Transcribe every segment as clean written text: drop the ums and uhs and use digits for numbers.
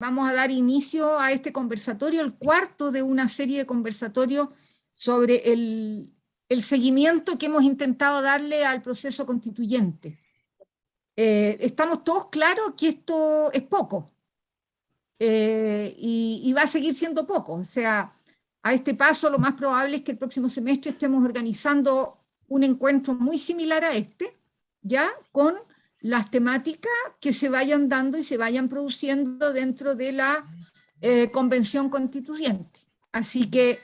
Vamos a dar inicio a este conversatorio, el cuarto de una serie de conversatorios sobre el seguimiento que hemos intentado darle al proceso constituyente. Estamos todos claros que esto es poco y va a seguir siendo poco. O sea, a este paso lo más probable es que el próximo semestre estemos organizando un encuentro muy similar a este, ya con las temáticas que se vayan dando y se vayan produciendo dentro de la convención constituyente. Así que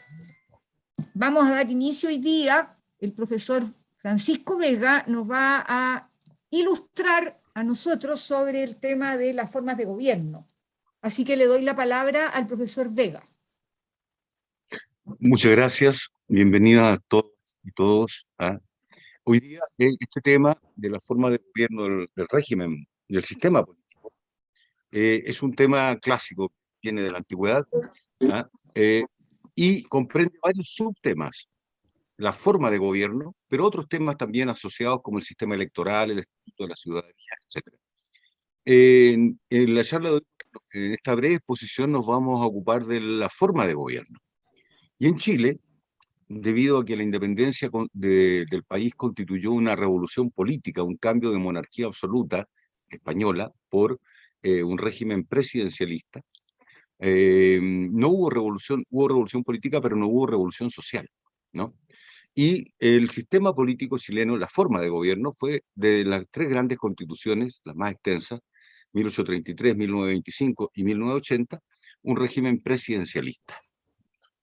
vamos a dar inicio hoy día. El profesor Francisco Vega nos va a ilustrar a nosotros sobre el tema de las formas de gobierno. Así que le doy la palabra al profesor Vega. Muchas gracias. Bienvenida a todos y todos. Hoy día este tema de la forma de gobierno del régimen, del sistema político, es un tema clásico, viene de la antigüedad, y comprende varios subtemas. La forma de gobierno, pero otros temas también asociados como el sistema electoral, el estatuto de la ciudadanía, etc. En la charla de hoy, en esta breve exposición, nos vamos a ocupar de la forma de gobierno. Y en Chile, debido a que la independencia del país constituyó una revolución política, un cambio de monarquía absoluta española por un régimen presidencialista. No hubo revolución política, pero no hubo revolución social, ¿no? Y el sistema político chileno, la forma de gobierno, fue de las tres grandes constituciones, las más extensas, 1833, 1925 y 1980, un régimen presidencialista,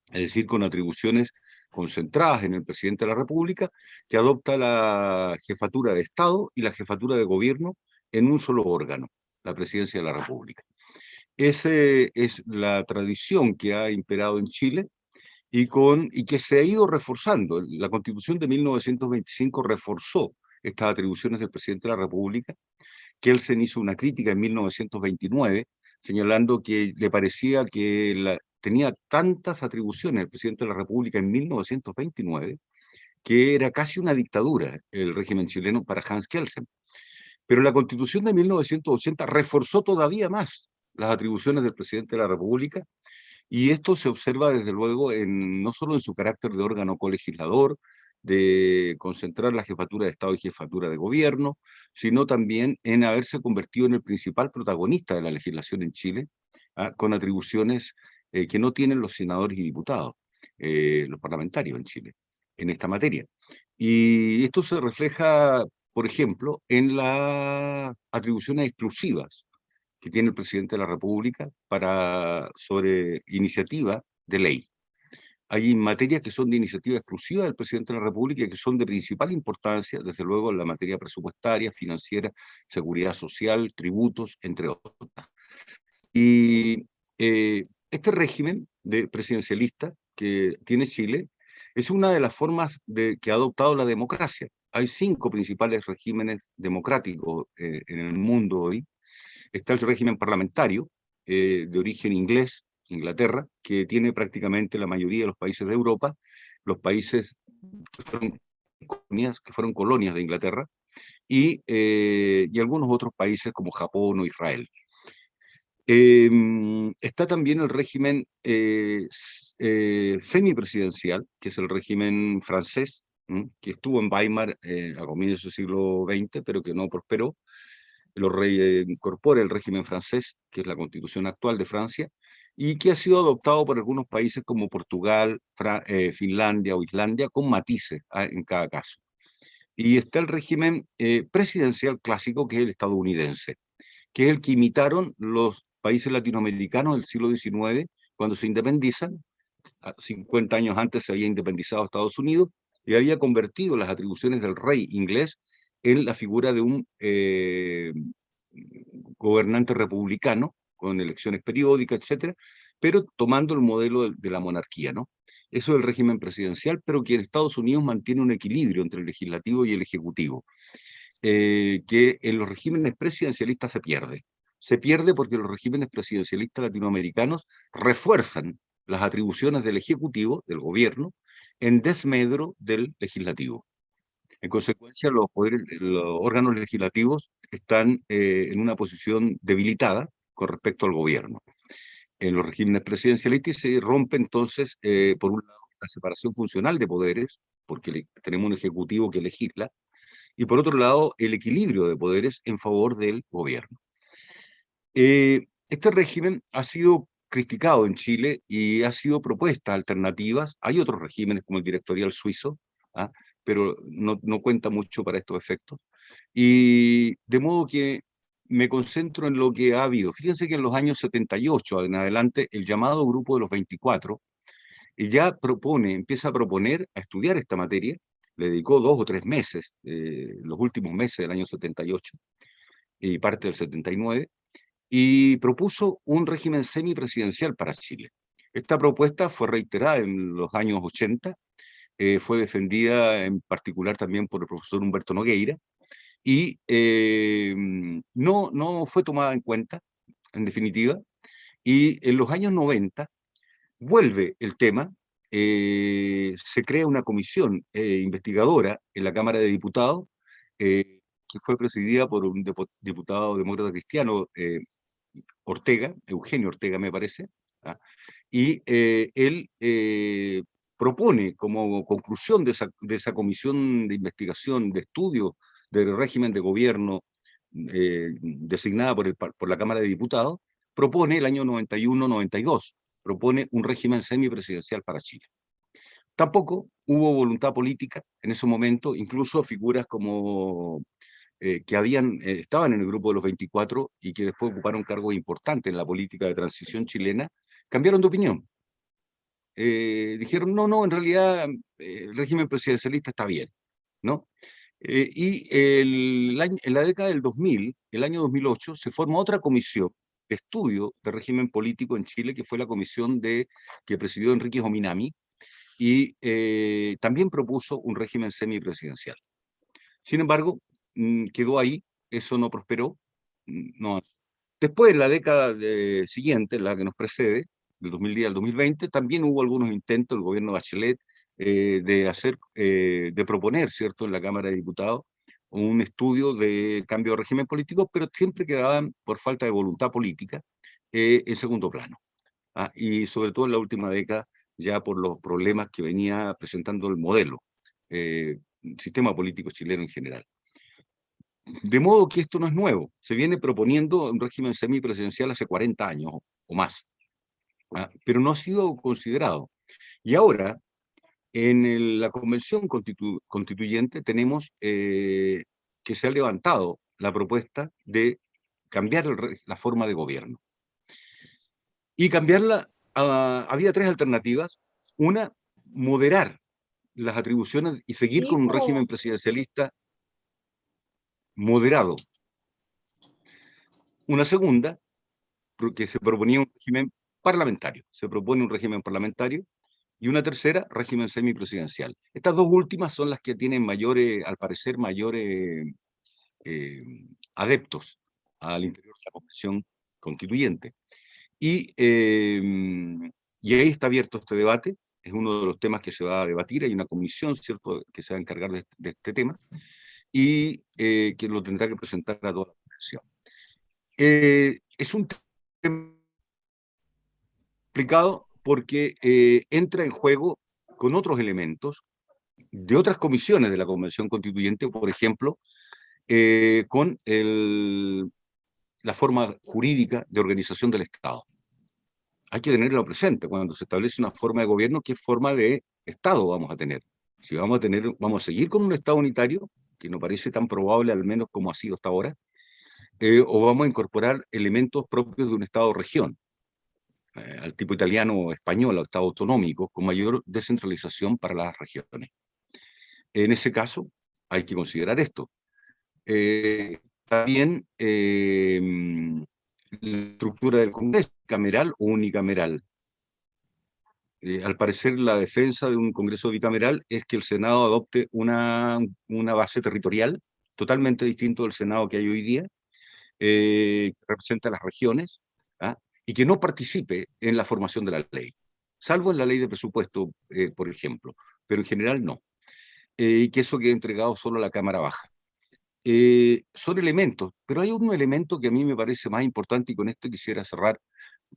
es decir, con atribuciones concentradas en el presidente de la República, que adopta la jefatura de Estado y la jefatura de gobierno en un solo órgano, la presidencia de la República. Esa es la tradición que ha imperado en Chile y que se ha ido reforzando. La Constitución de 1925 reforzó estas atribuciones del presidente de la República. Kelsen hizo una crítica en 1929, señalando que le parecía que tenía tantas atribuciones el presidente de la República en 1929, que era casi una dictadura el régimen chileno para Hans Kelsen. Pero la Constitución de 1980 reforzó todavía más las atribuciones del presidente de la República, y esto se observa desde luego no solo en su carácter de órgano colegislador, de concentrar la jefatura de Estado y jefatura de gobierno, sino también en haberse convertido en el principal protagonista de la legislación en Chile, con atribuciones que no tienen los senadores y diputados, los parlamentarios en Chile, en esta materia. Y esto se refleja, por ejemplo, en las atribuciones exclusivas que tiene el presidente de la República sobre iniciativa de ley. Hay materias que son de iniciativa exclusiva del presidente de la República y que son de principal importancia, desde luego en la materia presupuestaria, financiera, seguridad social, tributos, entre otras. Y este régimen presidencialista que tiene Chile es una de las formas que ha adoptado la democracia. Hay 5 principales regímenes democráticos en el mundo hoy. Está el régimen parlamentario, de origen inglés, Inglaterra, que tiene prácticamente la mayoría de los países de Europa, los países que fueron colonias de Inglaterra, y algunos otros países como Japón o Israel. Está también el régimen semipresidencial, que es el régimen francés, que estuvo en Weimar a comienzos del siglo XX, pero que no prosperó. Lo reincorpora el régimen francés, que es la constitución actual de Francia, y que ha sido adoptado por algunos países como Portugal, Finlandia o Islandia, con matices en cada caso. Y está el régimen presidencial clásico, que es el estadounidense, que es el que imitaron los países latinoamericanos del siglo XIX, cuando se independizan. 50 años antes se había independizado Estados Unidos y había convertido las atribuciones del rey inglés en la figura de un gobernante republicano, con elecciones periódicas, etcétera, pero tomando el modelo de la monarquía, ¿no? Eso es el régimen presidencial, pero que en Estados Unidos mantiene un equilibrio entre el legislativo y el ejecutivo, que en los regímenes presidencialistas se pierde. Se pierde porque los regímenes presidencialistas latinoamericanos refuerzan las atribuciones del ejecutivo, del gobierno, en desmedro del legislativo. En consecuencia, los órganos legislativos están en una posición debilitada con respecto al gobierno. en los regímenes presidencialistas y se rompe entonces, por un lado, la separación funcional de poderes, porque tenemos un ejecutivo que legisla, y por otro lado, el equilibrio de poderes en favor del gobierno. Este régimen ha sido criticado en Chile y ha sido propuestas alternativas. Hay otros regímenes como el directorial suizo, ¿ah? Pero no cuenta mucho para estos efectos. Y de modo que me concentro en lo que ha habido. Fíjense que en los años 78 en adelante, el llamado Grupo de los 24 ya empieza a proponer, a estudiar esta materia. Le dedicó 2 o 3 meses, los últimos meses del año 78 y parte del 79, y propuso un régimen semipresidencial para Chile. Esta propuesta fue reiterada en los años 80, fue defendida en particular también por el profesor Humberto Nogueira, y no fue tomada en cuenta, en definitiva, y en los años 90 vuelve el tema, se crea una comisión investigadora en la Cámara de Diputados, que fue presidida por un diputado demócrata cristiano, Ortega, Eugenio Ortega me parece, ¿ah? Y él propone como conclusión de esa comisión de investigación, de estudio del régimen de gobierno designada por la Cámara de Diputados, propone el año 91-92, propone un régimen semipresidencial para Chile. Tampoco hubo voluntad política en ese momento, incluso figuras como que estaban en el grupo de los 24 y que después ocuparon cargos importantes en la política de transición chilena, cambiaron de opinión. Dijeron, no, en realidad el régimen presidencialista está bien, ¿no? En la década del 2000, el año 2008, se forma otra comisión de estudio del régimen político en Chile, que fue la comisión que presidió Enrique Jominami, y también propuso un régimen semipresidencial. Sin embargo, quedó ahí, eso no prosperó. No. Después, en la década siguiente, la que nos precede, del 2010 al 2020, también hubo algunos intentos del gobierno Bachelet de proponer, ¿cierto?, en la Cámara de Diputados, un estudio de cambio de régimen político, pero siempre quedaban, por falta de voluntad política, en segundo plano. Y sobre todo en la última década, ya por los problemas que venía presentando el modelo, sistema político chileno en general. De modo que esto no es nuevo, se viene proponiendo un régimen semipresidencial hace 40 años o más, pero no ha sido considerado. Y ahora, en la Convención Constituyente, tenemos que se ha levantado la propuesta de cambiar la forma de gobierno. Y cambiarla, había 3 alternativas. Una, moderar las atribuciones y seguir con un régimen presidencialista moderado. Una segunda, porque se proponía un régimen parlamentario, se propone un régimen parlamentario, y una tercera, régimen semipresidencial. Estas dos últimas son las que tienen al parecer, mayores adeptos al interior de la Convención Constituyente. Y ahí está abierto este debate, es uno de los temas que se va a debatir, hay una comisión, ¿cierto?, que se va a encargar de este tema, y que lo tendrá que presentar a toda la población. Es un tema complicado porque entra en juego con otros elementos de otras comisiones de la Convención Constituyente, por ejemplo, con la forma jurídica de organización del Estado. Hay que tenerlo presente cuando se establece una forma de gobierno, qué forma de Estado vamos a tener. Si vamos a seguir con un Estado unitario, que no parece tan probable al menos como ha sido hasta ahora, o vamos a incorporar elementos propios de un Estado-región, al tipo italiano o español, al Estado autonómico, con mayor descentralización para las regiones. En ese caso, hay que considerar esto. También la estructura del Congreso, cameral o unicameral. Al parecer, la defensa de un Congreso bicameral es que el Senado adopte una base territorial totalmente distinto del Senado que hay hoy día, que representa las regiones, y que no participe en la formación de la ley, salvo en la ley de presupuesto, por ejemplo, pero en general no, y que eso quede entregado solo a la Cámara Baja. Son elementos, pero hay un elemento que a mí me parece más importante, y con esto quisiera cerrar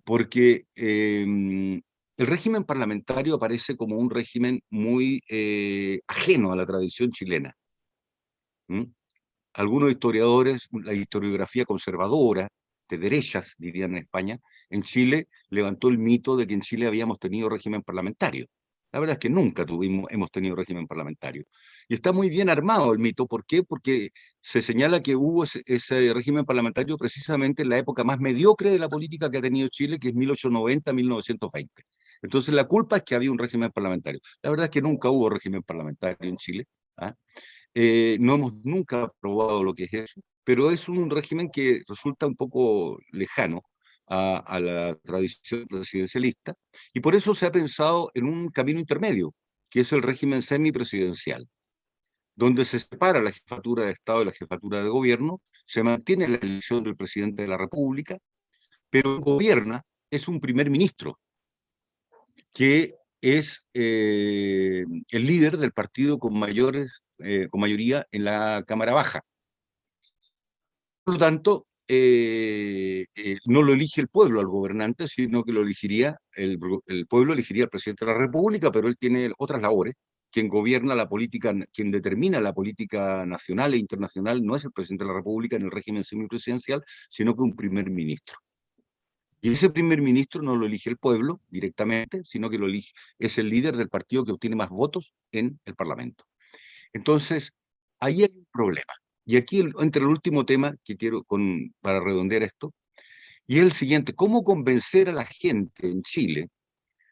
porque el régimen parlamentario aparece como un régimen muy ajeno a la tradición chilena. ¿Mm? Algunos historiadores, la historiografía conservadora, de derechas, dirían en España, en Chile levantó el mito de que en Chile habíamos tenido régimen parlamentario. La verdad es que nunca hemos tenido régimen parlamentario. Y está muy bien armado el mito. ¿Por qué? Porque se señala que hubo ese régimen parlamentario precisamente en la época más mediocre de la política que ha tenido Chile, que es 1890-1920. Entonces la culpa es que había un régimen parlamentario. La verdad es que nunca hubo régimen parlamentario en Chile. ¿Ah? No hemos nunca probado lo que es eso, pero es un régimen que resulta un poco lejano a la tradición presidencialista, y por eso se ha pensado en un camino intermedio, que es el régimen semipresidencial, donde se separa la jefatura de Estado y la jefatura de gobierno, se mantiene la elección del presidente de la República, pero gobierna es un primer ministro, que es el líder del partido con mayoría en la Cámara Baja. Por lo tanto, no lo elige el pueblo al gobernante, sino que lo elegiría, el pueblo elegiría al presidente de la República, pero él tiene otras labores. Quien gobierna la política, quien determina la política nacional e internacional no es el presidente de la República en el régimen semipresidencial, sino que un primer ministro. Y ese primer ministro no lo elige el pueblo directamente, sino que lo elige, es el líder del partido que obtiene más votos en el Parlamento. Entonces, ahí hay un problema. Y aquí entra el último tema que quiero para redondear esto, y es el siguiente: ¿cómo convencer a la gente en Chile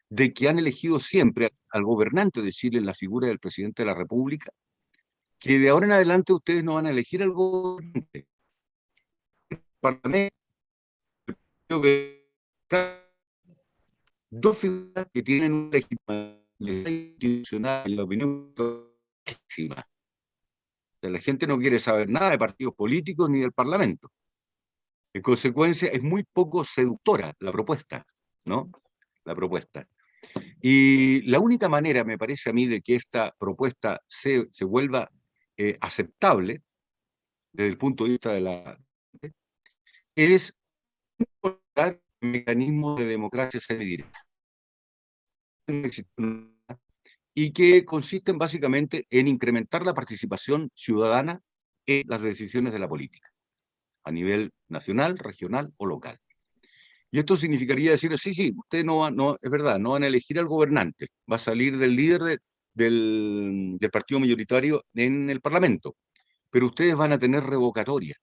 de que han elegido siempre al gobernante de Chile en la figura del presidente de la República, que de ahora en adelante ustedes no van a elegir al gobernante? El Parlamento, que dos figuras que tienen una legitimidad institucional en la opinión máxima. O sea, la gente no quiere saber nada de partidos políticos ni del Parlamento. En consecuencia, es muy poco seductora la propuesta, ¿no? La propuesta. Y la única manera, me parece a mí, de que esta propuesta se vuelva aceptable desde el punto de vista de la... es incorporar mecanismos de democracia semidirecta, y que consisten básicamente en incrementar la participación ciudadana en las decisiones de la política, a nivel nacional, regional o local. Y esto significaría decir, sí, sí, usted no, es verdad, no van a elegir al gobernante, va a salir del líder del partido mayoritario en el Parlamento, pero ustedes van a tener revocatoria,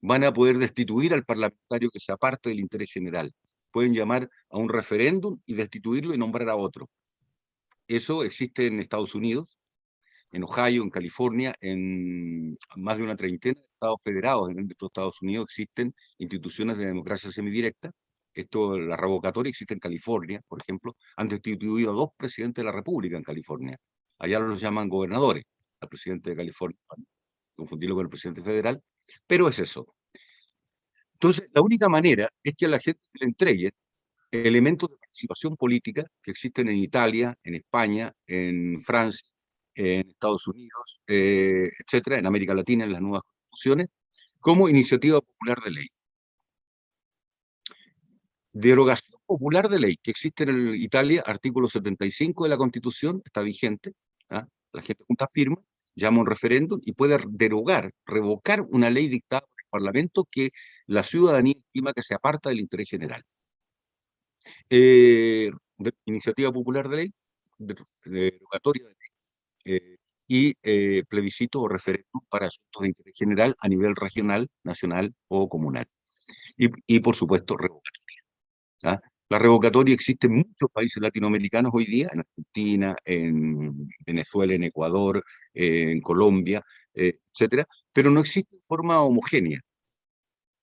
van a poder destituir al parlamentario que se aparte del interés general, pueden llamar a un referéndum y destituirlo y nombrar a otro. Eso existe en Estados Unidos, en Ohio, en California, en más de una treintena de estados federados en los Estados Unidos existen instituciones de democracia semidirecta. Esto, la revocatoria existe en California, por ejemplo. Han destituido a dos presidentes de la República en California. Allá los llaman gobernadores, al presidente de California, confundirlo con el presidente federal, pero es eso. Entonces, la única manera es que a la gente se le entregue elementos de participación política que existen en Italia, en España, en Francia, en Estados Unidos, etcétera, en América Latina, en las nuevas constituciones, como iniciativa popular de ley. Derogación popular de ley, que existe en Italia, artículo 75 de la Constitución, está vigente, ¿ah? La gente junta firma, llama un referéndum y puede derogar, revocar una ley dictada por el Parlamento que la ciudadanía estima que se aparta del interés general. Iniciativa popular de ley, derogatoria de ley, y plebiscito o referéndum para asuntos de interés general a nivel regional, nacional o comunal. Y por supuesto, revocatoria. ¿Ah? La revocatoria existe en muchos países latinoamericanos hoy día, en Argentina, en Venezuela, en Ecuador, en Colombia, etcétera, pero no existe de forma homogénea.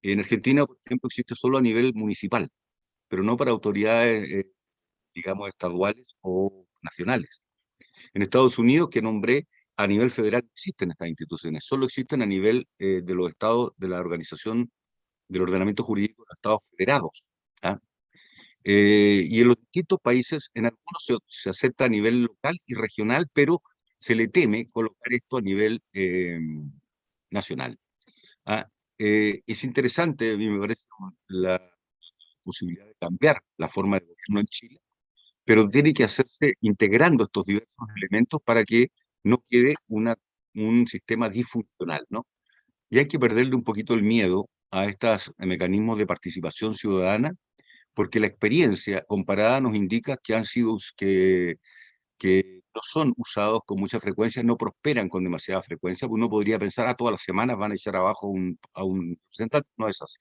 En Argentina, por ejemplo, existe solo a nivel municipal, pero no para autoridades, digamos, estaduales o nacionales. En Estados Unidos, que nombré, a nivel federal existen estas instituciones, solo existen a nivel de los estados, de la organización del ordenamiento jurídico de los estados federados. ¿Ah? Y en los distintos países, en algunos se acepta a nivel local y regional, pero se le teme colocar esto a nivel nacional. ¿Ah? Es interesante, a mí me parece, la posibilidad de cambiar la forma de gobierno en Chile, pero tiene que hacerse integrando estos diversos elementos para que no quede un sistema disfuncional, ¿no? Y hay que perderle un poquito el miedo a estos mecanismos de participación ciudadana, porque la experiencia comparada nos indica que que no son usados con mucha frecuencia, no prosperan con demasiada frecuencia, porque uno podría pensar, todas las semanas van a echar abajo a un representante. No es así.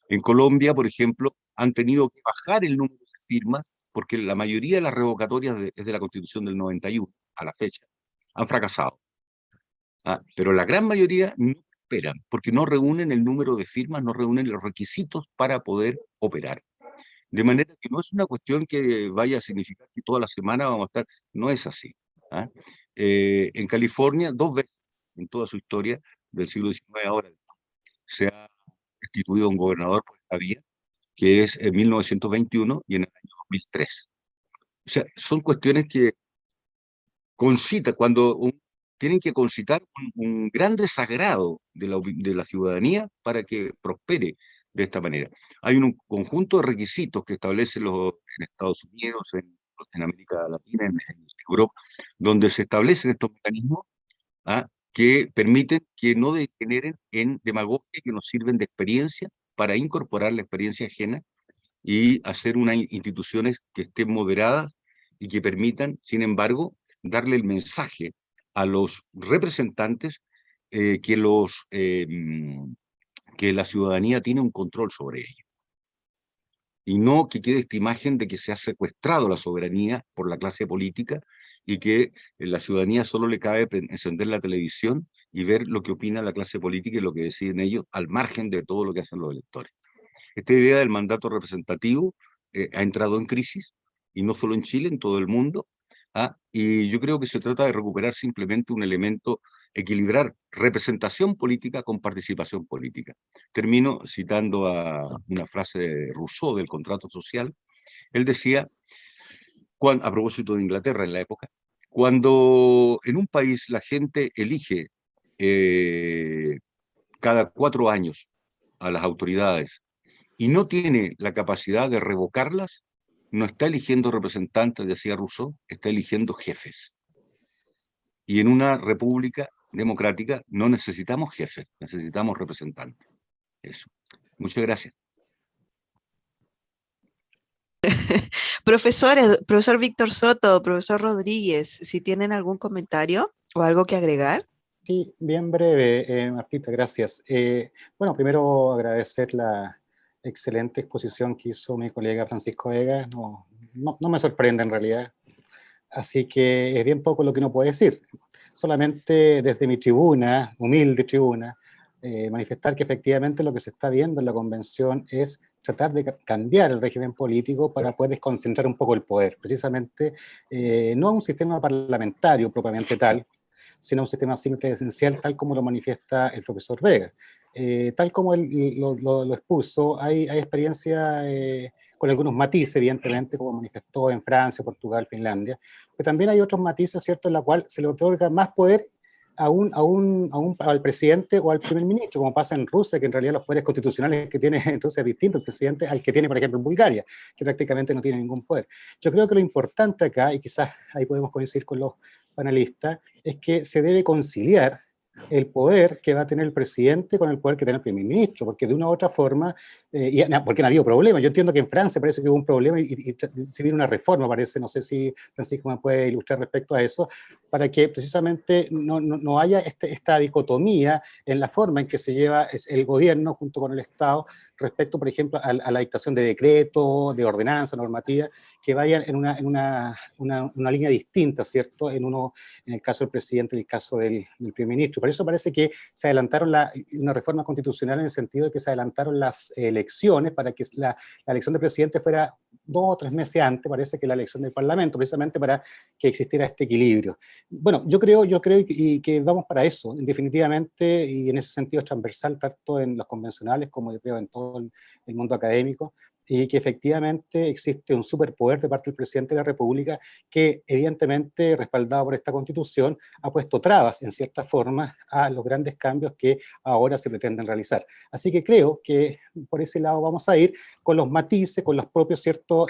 En Colombia, por ejemplo, han tenido que bajar el número de firmas, porque la mayoría de las revocatorias desde la Constitución del 91 a la fecha han fracasado. Pero la gran mayoría no prosperan, porque no reúnen el número de firmas, no reúnen los requisitos para poder operar. De manera que no es una cuestión que vaya a significar que toda la semana vamos a estar, no es así. ¿Ah? En California, 2 veces en toda su historia del siglo XIX ahora, se ha destituido un gobernador por esta vía, que es en 1921 y en el año 2003. O sea, son cuestiones que tienen que concitar un gran desagrado de la ciudadanía para que prospere de esta manera. Hay un conjunto de requisitos que establecen en Estados Unidos, en América Latina, en Europa, donde se establecen estos mecanismos que permiten que no degeneren en demagogia, que nos sirven de experiencia para incorporar la experiencia ajena y hacer unas instituciones que estén moderadas y que permitan, sin embargo, darle el mensaje a los representantes que la ciudadanía tiene un control sobre ellos. Y no que quede esta imagen de que se ha secuestrado la soberanía por la clase política y que la ciudadanía solo le cabe encender la televisión y ver lo que opina la clase política y lo que deciden ellos al margen de todo lo que hacen los electores. Esta idea del mandato representativo ha entrado en crisis, y no solo en Chile, en todo el mundo, y yo creo que se trata de recuperar simplemente un elemento, equilibrar representación política con participación política. Termino citando a una frase de Rousseau del contrato social. Él decía, a propósito de Inglaterra en la época, cuando en un país la gente elige cada 4 años a las autoridades y no tiene la capacidad de revocarlas, no está eligiendo representantes, decía Rousseau, está eligiendo jefes. Y en una república democrática no necesitamos jefes, necesitamos representantes. Eso. Muchas gracias. Profesores, profesor Víctor Soto, profesor Rodríguez, si tienen algún comentario o algo que agregar. Sí, bien breve, Martita, gracias. Bueno, primero agradecer la excelente exposición que hizo mi colega Francisco Vega. No me sorprende en realidad, así que es bien poco lo que uno puede decir. Solamente desde mi tribuna, humilde tribuna, manifestar que efectivamente lo que se está viendo en la convención es tratar de cambiar el régimen político para poder desconcentrar un poco el poder, precisamente no un sistema parlamentario propiamente tal, sino un sistema simple y esencial, tal como lo manifiesta el profesor Vega. Tal como él lo expuso, hay experiencia con algunos matices, evidentemente, como manifestó en Francia, Portugal, Finlandia, pero también hay otros matices, ¿cierto?, en la cual se le otorga más poder al presidente o al primer ministro, como pasa en Rusia, que en realidad los poderes constitucionales que tiene en Rusia es distinto el presidente al que tiene, por ejemplo, en Bulgaria, que prácticamente no tiene ningún poder. Yo creo que lo importante acá, y quizás ahí podemos coincidir con los panelistas, es que se debe conciliar el poder que va a tener el presidente con el poder que tiene el primer ministro, porque de una u otra forma, porque no ha habido problemas. Yo entiendo que en Francia parece que hubo un problema y se viene una reforma, parece, no sé si Francisco me puede ilustrar respecto a eso, para que precisamente no haya esta dicotomía en la forma en que se lleva el gobierno junto con el Estado respecto, por ejemplo, a la dictación de decretos, de ordenanzas, normativas, que vayan en una línea distinta, ¿cierto? En el caso del presidente y el caso del primer ministro. Por eso parece que se adelantaron una reforma constitucional en el sentido de que se adelantaron las elecciones para que la elección del presidente fuera 2 o 3 meses antes, parece, que la elección del Parlamento, precisamente para que existiera este equilibrio. Bueno, yo creo que vamos para eso, definitivamente, y en ese sentido es transversal, tanto en los convencionales como yo creo en todo el mundo académico. y que efectivamente existe un superpoder de parte del presidente de la República que evidentemente, respaldado por esta Constitución, ha puesto trabas en cierta forma a los grandes cambios que ahora se pretenden realizar. Así que creo que por ese lado vamos a ir con los matices, con los propios ciertos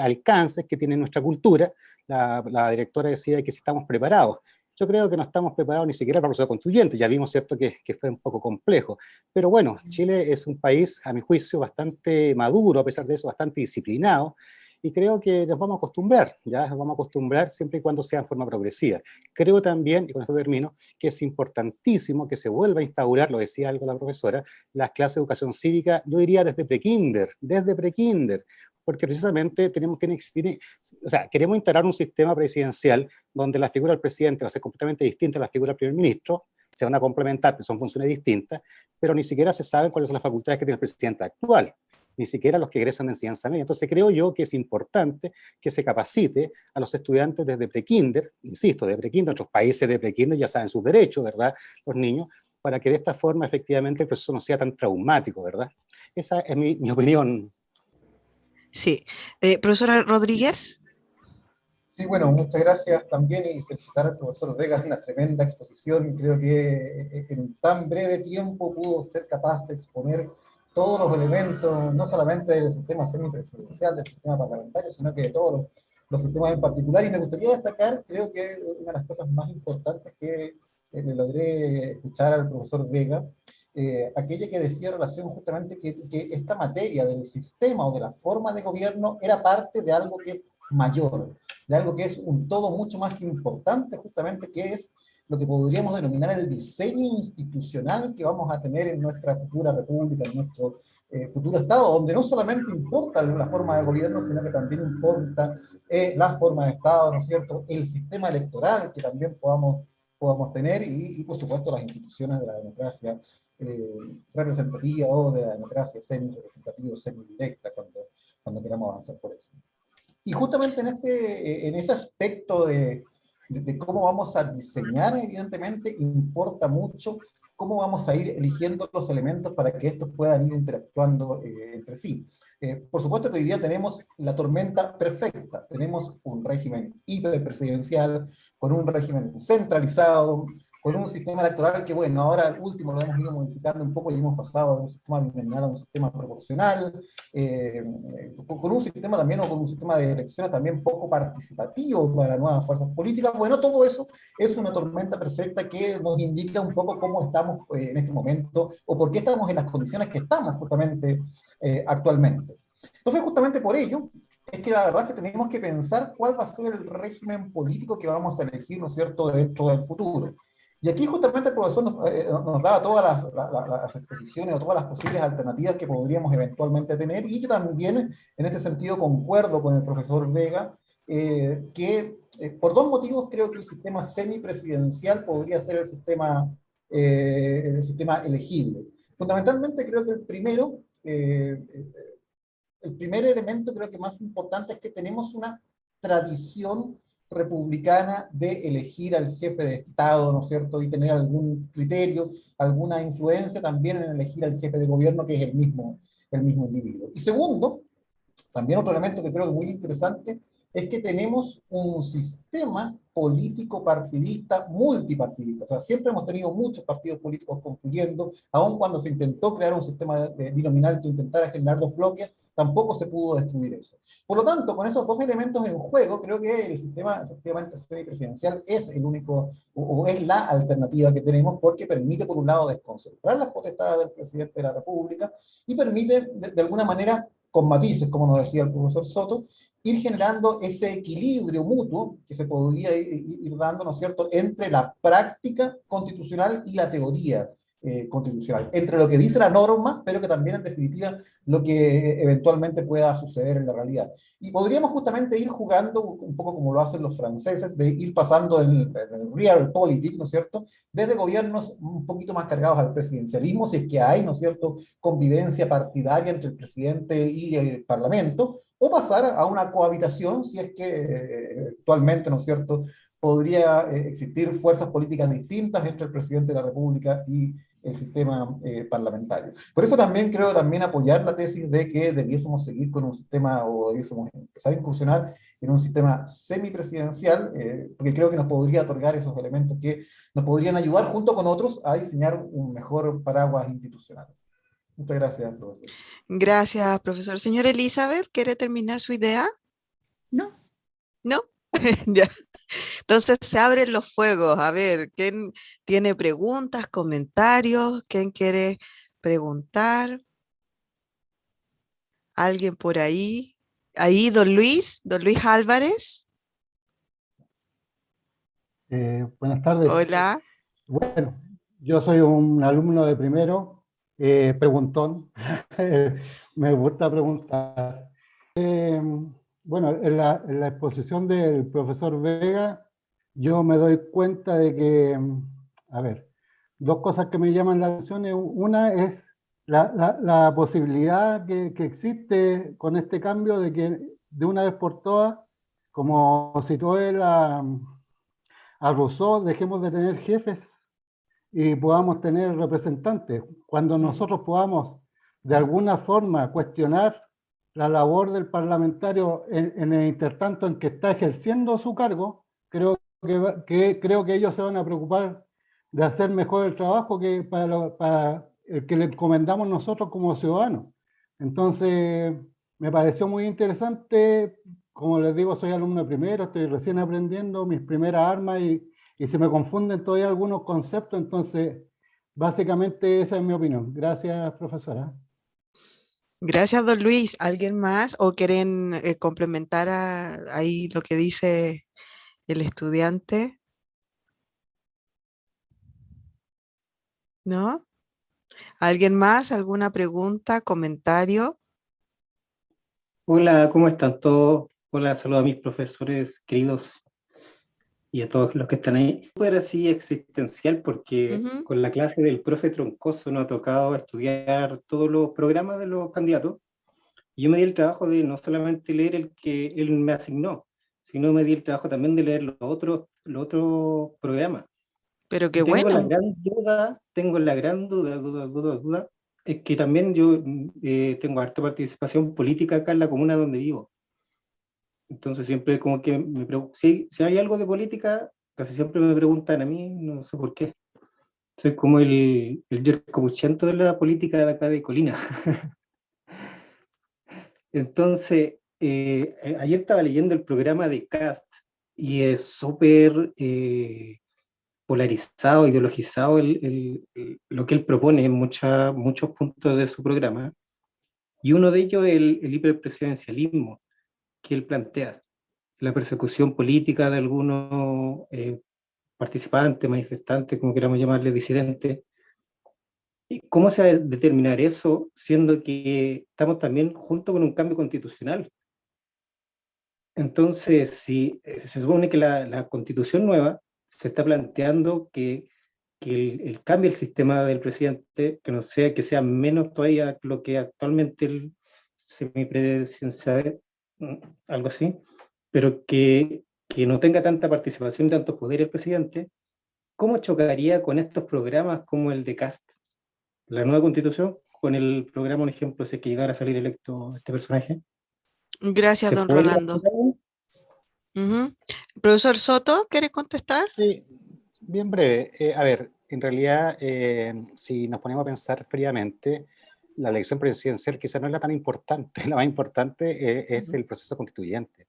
alcances que tiene nuestra cultura. La directora decía que si estamos preparados. Yo creo que no estamos preparados ni siquiera para el proceso constituyente, ya vimos, ¿cierto?, que fue un poco complejo. Pero bueno, Chile es un país, a mi juicio, bastante maduro, a pesar de eso, bastante disciplinado, y creo que nos vamos a acostumbrar, ya nos vamos a acostumbrar siempre y cuando sea en forma progresiva. Creo también, y con esto termino, que es importantísimo que se vuelva a instaurar, lo decía algo la profesora, las clases de educación cívica, yo diría desde prekinder, porque precisamente queremos instalar un sistema presidencial donde la figura del presidente va a ser completamente distinta a la figura del primer ministro, se van a complementar, pero son funciones distintas, pero ni siquiera se saben cuáles son las facultades que tiene el presidente actual, ni siquiera los que egresan de enseñanza media. Entonces creo yo que es importante que se capacite a los estudiantes desde prekinder, insisto, de prekinder, otros países de prekinder ya saben sus derechos, ¿verdad?, los niños, para que de esta forma efectivamente el proceso no sea tan traumático, ¿verdad? Esa es mi opinión. Sí. Profesora Rodríguez. Sí, bueno, muchas gracias también y felicitar al profesor Vega, una tremenda exposición. Creo que en tan breve tiempo pudo ser capaz de exponer todos los elementos, no solamente del sistema semipresidencial, del sistema parlamentario, sino que de todos los sistemas en particular. Y me gustaría destacar, creo que una de las cosas más importantes que le logré escuchar al profesor Vega, aquella que decía en relación justamente que esta materia del sistema o de la forma de gobierno era parte de algo que es mayor, de algo que es un todo mucho más importante, justamente, que es lo que podríamos denominar el diseño institucional que vamos a tener en nuestra futura república, en nuestro futuro Estado, donde no solamente importa la forma de gobierno, sino que también importa la forma de Estado, ¿no es cierto?, el sistema electoral que también podamos tener y por supuesto las instituciones de la democracia representativa o de la democracia semi-representativa o semi-directa cuando queramos avanzar por eso. Y justamente en ese aspecto de cómo vamos a diseñar, evidentemente, importa mucho cómo vamos a ir eligiendo los elementos para que estos puedan ir interactuando entre sí. Por supuesto que hoy día tenemos la tormenta perfecta, tenemos un régimen hiperpresidencial, con un régimen centralizado, con un sistema electoral que, bueno, ahora al último lo hemos ido modificando un poco y hemos pasado de un sistema binominal a un sistema proporcional, con un sistema también, o con un sistema de elecciones también poco participativo para nuevas fuerzas políticas. Bueno, todo eso es una tormenta perfecta que nos indica un poco cómo estamos en este momento, o por qué estamos en las condiciones que estamos justamente actualmente. Entonces, justamente por ello, es que la verdad es que tenemos que pensar cuál va a ser el régimen político que vamos a elegir, ¿no es cierto?, dentro del futuro. Y aquí justamente el profesor nos daba todas las exposiciones o todas las posibles alternativas que podríamos eventualmente tener, y yo también en este sentido concuerdo con el profesor Vega, que por dos motivos creo que el sistema semipresidencial podría ser el sistema elegible. Fundamentalmente creo que el primer elemento creo que más importante es que tenemos una tradición republicana de elegir al jefe de Estado, ¿no es cierto?, y tener algún criterio, alguna influencia también en elegir al jefe de gobierno, que es el mismo individuo. Y segundo, también otro elemento que creo que es muy interesante, es que tenemos un sistema político partidista multipartidista. O sea, siempre hemos tenido muchos partidos políticos confluyendo, aun cuando se intentó crear un sistema binominal que intentara generar dos bloques, tampoco se pudo destruir eso. Por lo tanto, con esos dos elementos en juego, creo que el sistema efectivamente semipresidencial es el único, o es la alternativa que tenemos, porque permite, por un lado, desconcentrar las potestades del presidente de la República, y permite, de alguna manera, con matices, como nos decía el profesor Soto, ir generando ese equilibrio mutuo que se podría ir dando, ¿no es cierto?, entre la práctica constitucional y la teoría constitucional, entre lo que dice la norma, pero que también en definitiva lo que eventualmente pueda suceder en la realidad. Y podríamos justamente ir jugando un poco como lo hacen los franceses, de ir pasando en el realpolitik, ¿no es cierto?, desde gobiernos un poquito más cargados al presidencialismo, si es que hay, ¿no es cierto?, convivencia partidaria entre el presidente y el parlamento, o pasar a una cohabitación, si es que actualmente, ¿no es cierto?, podría existir fuerzas políticas distintas entre el presidente de la República y el sistema parlamentario. Por eso también creo también apoyar la tesis de que debiésemos seguir con un sistema, o debiésemos empezar a incursionar en un sistema semipresidencial, porque creo que nos podría otorgar esos elementos que nos podrían ayudar junto con otros a diseñar un mejor paraguas institucional. Muchas gracias, profesor. Gracias, profesor. Señora Elizabeth, ¿quiere terminar su idea? No, ¿No? Ya. Entonces se abren los fuegos. A ver, ¿quién tiene preguntas, comentarios? ¿Quién quiere preguntar? ¿Alguien por ahí? Ahí, don Luis Álvarez. Buenas tardes. Hola. Bueno, yo soy un alumno de primero, preguntón. Me gusta preguntar. Bueno, en la exposición del profesor Vega, yo me doy cuenta de que, a ver, dos cosas que me llaman la atención. Una es la posibilidad que existe con este cambio de que de una vez por todas, como citó él a Rousseau, dejemos de tener jefes y podamos tener representantes. Cuando nosotros podamos de alguna forma cuestionar la labor del parlamentario en el intertanto en que está ejerciendo su cargo, creo que ellos se van a preocupar de hacer mejor el trabajo que para el que le encomendamos nosotros como ciudadanos. Entonces, me pareció muy interesante. Como les digo, soy alumno de primero, estoy recién aprendiendo mis primeras armas y se me confunden todavía algunos conceptos. Entonces, básicamente esa es mi opinión. Gracias, profesora. Gracias, don Luis. ¿Alguien más o quieren complementar ahí lo que dice el estudiante? ¿No? ¿Alguien más? ¿Alguna pregunta, comentario? Hola, ¿cómo están todos? Hola, saludos a mis profesores queridos y a todos los que están ahí. Fue así existencial porque Ujú. con la clase del profe Troncoso nos ha tocado estudiar todos los programas de los candidatos y yo me di el trabajo de no solamente leer el que él me asignó, sino me di el trabajo también de leer los otros programas. Pero qué Y tengo la bueno. gran duda, es que también yo tengo harta participación política acá en la comuna donde vivo. Entonces siempre como que si hay algo de política, casi siempre me preguntan a mí, no sé por qué. Soy como el Yerko Puchento de la política de acá de Colina. Entonces, ayer estaba leyendo el programa de Cast y es súper polarizado, ideologizado lo que él propone en muchos puntos de su programa. Y uno de ellos es el hiperpresidencialismo que él plantea, la persecución política de algunos participantes, manifestantes, como queramos llamarle, disidentes. ¿Y cómo se va a determinar eso, siendo que estamos también junto con un cambio constitucional? Entonces, si se supone que la constitución nueva se está planteando que el cambio del sistema del presidente, que sea menos todavía lo que actualmente el semipresidencial, algo así, pero que no tenga tanta participación y tanto poder el presidente, ¿cómo chocaría con estos programas como el de Cast, la nueva constitución, con el programa, un ejemplo, si es que llegara a salir electo este personaje? Gracias, ¿Se don podría Rolando. Ujú. Profesor Soto, ¿quiere contestar? Sí, bien breve. A ver, en realidad, si nos ponemos a pensar fríamente, la elección presidencial quizá no es la tan importante. La más importante es el proceso constituyente.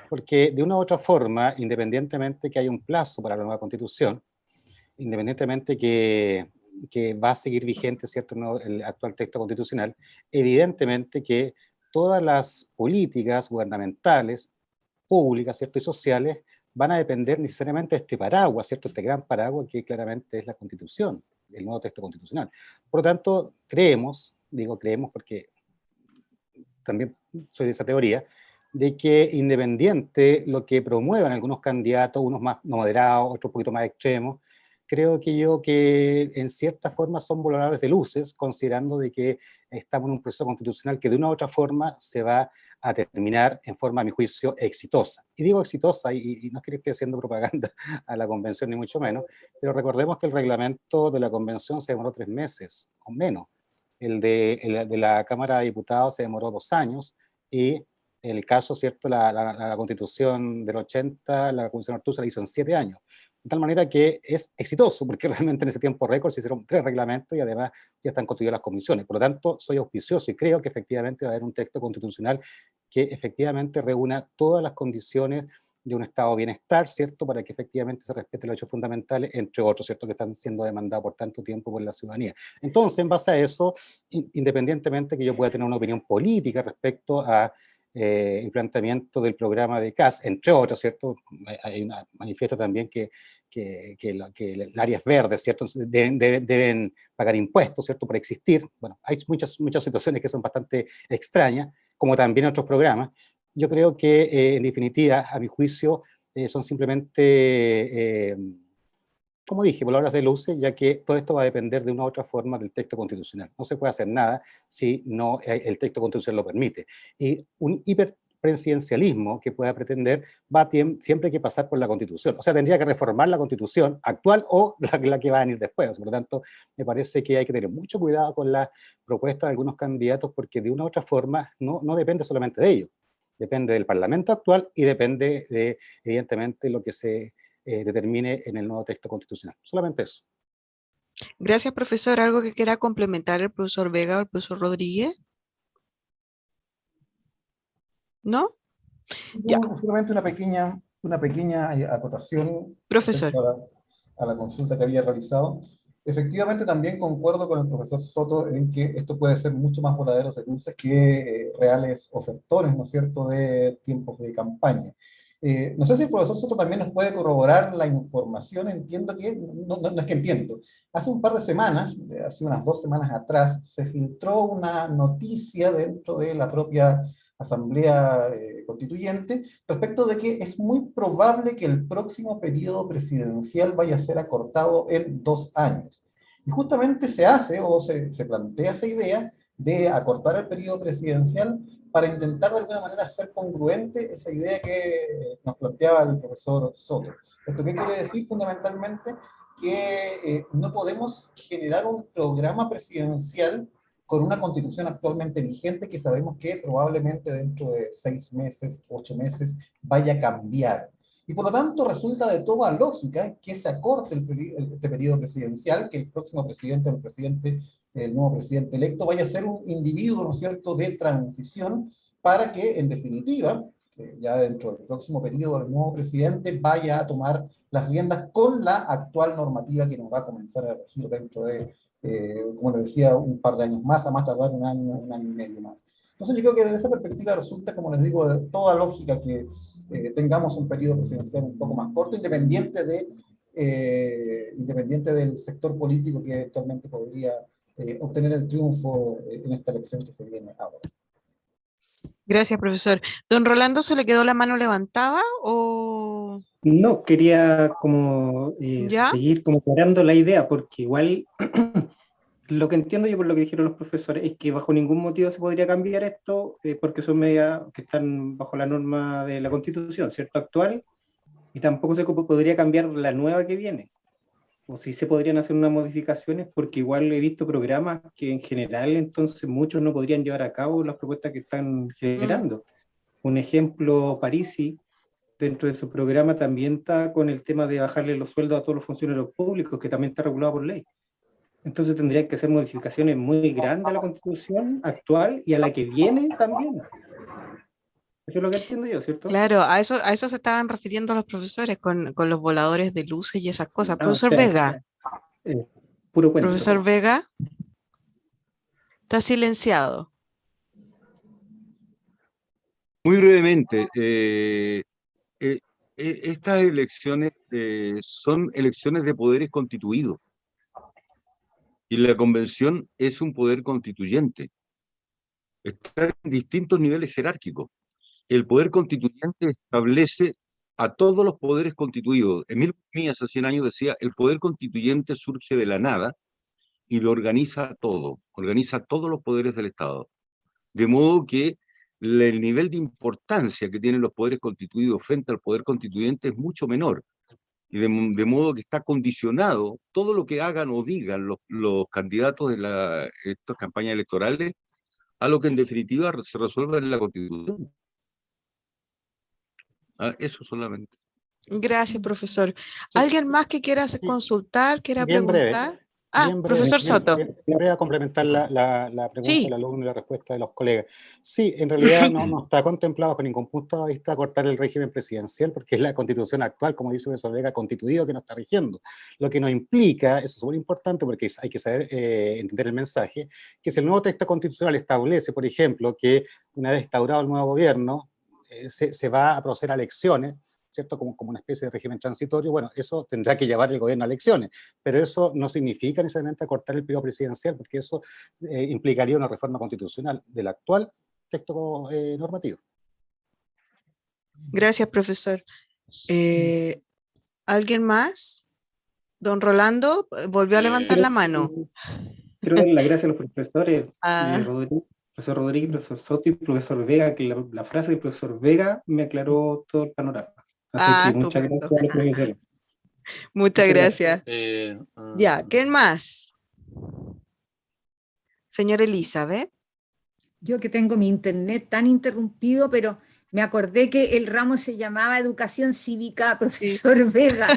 Porque de una u otra forma, independientemente que haya un plazo para la nueva constitución, independientemente que va a seguir vigente, ¿cierto?, el actual texto constitucional, evidentemente que todas las políticas gubernamentales, públicas, ¿cierto?, y sociales, van a depender necesariamente de este paraguas, ¿cierto?, este gran paraguas que claramente es la Constitución, el nuevo texto constitucional. Por lo tanto, digo creemos porque también soy de esa teoría, de que independiente lo que promuevan algunos candidatos, unos más moderados, otros un poquito más extremos, creo que en cierta forma son voladores de luces, considerando de que estamos en un proceso constitucional que de una u otra forma se va a terminar en forma, a mi juicio, exitosa. Y digo exitosa, y no es que esté haciendo propaganda a la convención, ni mucho menos, pero recordemos que el reglamento de la convención se demoró 3 meses, o menos. El de la Cámara de Diputados se demoró 2 años, y el caso, ¿cierto?, la Constitución del 80, la Constitución Artús se la hizo en 7 años. De tal manera que es exitoso, porque realmente en ese tiempo récord se hicieron 3 reglamentos y además ya están constituidas las comisiones. Por lo tanto, soy auspicioso y creo que efectivamente va a haber un texto constitucional que efectivamente reúna todas las condiciones de un estado de bienestar, ¿cierto?, para que efectivamente se respeten los hechos fundamentales, entre otros, ¿cierto?, que están siendo demandados por tanto tiempo por la ciudadanía. Entonces, en base a eso, independientemente que yo pueda tener una opinión política respecto a el planteamiento del programa de CAS, entre otros, ¿cierto? Hay una manifiesta también que las áreas verdes, ¿cierto?, deben pagar impuestos, ¿cierto?, por existir. Bueno, hay muchas situaciones que son bastante extrañas, como también otros programas. Yo creo que, en definitiva, a mi juicio, son simplemente, como dije, palabras de luces, ya que todo esto va a depender de una u otra forma del texto constitucional. No se puede hacer nada si no el texto constitucional lo permite. Y un hiperpresidencialismo que pueda pretender va siempre hay que pasar por la Constitución. O sea, tendría que reformar la Constitución actual o la que va a venir después. Por lo tanto, me parece que hay que tener mucho cuidado con las propuestas de algunos candidatos, porque de una u otra forma no depende solamente de ellos. Depende del Parlamento actual y depende de, evidentemente, lo que se determine en el nuevo texto constitucional. Solamente eso. Gracias, profesor. ¿Algo que quiera complementar el profesor Vega o el profesor Rodríguez? ¿No? Ya. Solamente una pequeña acotación Profesor. respecto a la consulta que había realizado. Efectivamente, también concuerdo con el profesor Soto en que esto puede ser mucho más voladeros de luces que reales ofertones, ¿no es cierto?, de tiempos de campaña. No sé si el profesor Soto también nos puede corroborar la información. Entiendo que, no es que entiendo, hace un par de semanas, hace unas 2 semanas atrás, se filtró una noticia dentro de la propia Asamblea Constituyente respecto de que es muy probable que el próximo periodo presidencial vaya a ser acortado en 2 años. Y justamente se hace o se plantea esa idea de acortar el periodo presidencial para intentar de alguna manera hacer congruente esa idea que nos planteaba el profesor Soto. ¿Esto qué quiere decir? Fundamentalmente que no podemos generar un programa presidencial con una constitución actualmente vigente que sabemos que probablemente dentro de 6 meses, 8 meses, vaya a cambiar. Y por lo tanto resulta de toda lógica que se acorte este periodo presidencial, que el próximo presidente o el nuevo presidente electo vaya a ser un individuo, ¿no es cierto?, de transición, para que en definitiva, ya dentro del próximo periodo el nuevo presidente vaya a tomar las riendas con la actual normativa que nos va a comenzar a regir dentro de como les decía, un par de años más, a más tardar un año y medio más. Entonces yo creo que desde esa perspectiva resulta, como les digo, de toda lógica que tengamos un periodo presidencial un poco más corto, independiente del sector político que actualmente podría obtener el triunfo en esta elección que se viene ahora. Gracias, profesor. ¿Don Rolando se le quedó la mano levantada o...? No, quería como ¿Ya? seguir como aclarando la idea, porque igual lo que entiendo yo por lo que dijeron los profesores es que bajo ningún motivo se podría cambiar esto, porque son medidas que están bajo la norma de la Constitución, ¿cierto?, actual, y tampoco se podría cambiar la nueva que viene. O si se podrían hacer unas modificaciones, porque igual he visto programas que en general entonces muchos no podrían llevar a cabo las propuestas que están generando. Un ejemplo, Parisi, dentro de su programa también está con el tema de bajarle los sueldos a todos los funcionarios públicos, que también está regulado por ley. Entonces tendrían que hacer modificaciones muy grandes a la Constitución actual y a la que viene también. Eso es lo que entiendo yo, ¿cierto? Claro, a eso se estaban refiriendo los profesores con los voladores de luces y esas cosas. Profesor o sea, Vega. Puro cuento. Profesor Vega. Está silenciado. Muy brevemente, estas elecciones son elecciones de poderes constituidos y la convención es un poder constituyente. Está en distintos niveles jerárquicos. El poder constituyente establece a todos los poderes constituidos. Emilio Mías hace 100 años decía, el poder constituyente surge de la nada y lo organiza todo, organiza todos los poderes del Estado. De modo que el nivel de importancia que tienen los poderes constituidos frente al poder constituyente es mucho menor. Y de modo que está condicionado todo lo que hagan o digan los candidatos de estas campañas electorales a lo que en definitiva se resuelve en la Constitución. Eso solamente. Gracias, profesor. Sí. ¿Alguien más que quiera Sí. consultar, quiera Bien breve. preguntar? Bien breve, Profesor Soto. Voy a complementar la pregunta Sí. del alumno y la respuesta de los colegas. Sí, en realidad no está contemplado con ningún punto de vista cortar el régimen presidencial, porque es la constitución actual, como dice el profesor Vega, constituido que nos está rigiendo. Lo que nos implica, eso es súper importante porque hay que saber entender el mensaje, que si el nuevo texto constitucional establece, por ejemplo, que una vez instaurado el nuevo gobierno, se va a proceder a elecciones, ¿cierto? Como una especie de régimen transitorio, bueno, eso tendrá que llevar el gobierno a elecciones, pero eso no significa necesariamente acortar el periodo presidencial, porque eso implicaría una reforma constitucional del actual texto normativo. Gracias, profesor. ¿Alguien más? Don Rolando volvió a levantar la mano. Quiero dar las gracias a los profesores, Ah. profesor Rodríguez, profesor Soto y profesor Vega, que la frase del profesor Vega me aclaró todo el panorama. Así que muchas Estupendo. gracias a los profesores. Muchas gracias. gracias. Ya, ¿quién más? Señora Elizabeth. Yo que tengo mi internet tan interrumpido, pero me acordé que el ramo se llamaba Educación Cívica, profesor Vega.